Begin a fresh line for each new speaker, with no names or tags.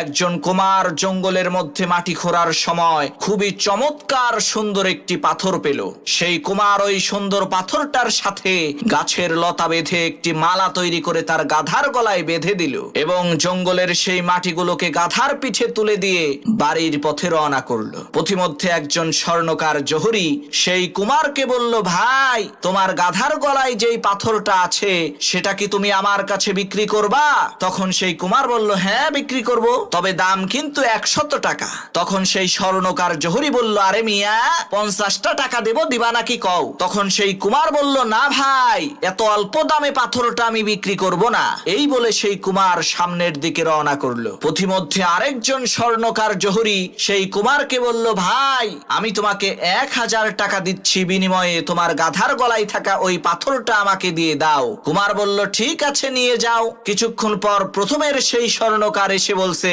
একজন কুমার জঙ্গলের মধ্যে মাটি খোঁড়ার সময় খুবই চমৎকার সুন্দর একটি পাথর পেল। সেই কুমার ওই সুন্দর পাথরটার সাথে গাছের লতা বেঁধে একটি মালা তৈরি করে তার গাধার গলায় বেঁধে দিল এবং জঙ্গলের সেই মাটিগুলোকে গাধার পিঠে তুলে দিয়ে বাড়ির পথে রওনা করলো। পথিমধ্যে একজন স্বর্ণকার জহুরি সেই কুমারকে বলল, ভাই, তোমার গাধার গলায় যেই পাথরটা আছে সেটা কি তুমি আমার কাছে বিক্রি করবা? তখন সেই কুমার বলল, হ্যাঁ, বিক্রি করব, তবে দাম কিন্তু 100 টাকা। তখন সেই স্বর্ণকার জহুরি বলল, আরে মিয়া, 50টা টাকা দেব, দিবা নাকি কও? তখন সেই কুমার বলল, না ভাই, এত অল্প দামে পাথরটা আমি বিক্রি করব না। এই বলে সেই কুমার সামনের দিকে রওনা করলো। পথিমধ্যে আরেকজন স্বর্ণকার জহুরি সেই কুমারকে বলল, ভাই, আমি তোমাকে 1000 টাকা দিচ্ছি, বিনিময়ে তোমার গাধার গলায় থাকা ওই পাথরটা আমাকে দিয়ে দাও। কুমার বলল, ঠিক আছে, নিয়ে যাও। কিছুক্ষণ পর প্রথমের সেই স্বর্ণকার এসে বলছে,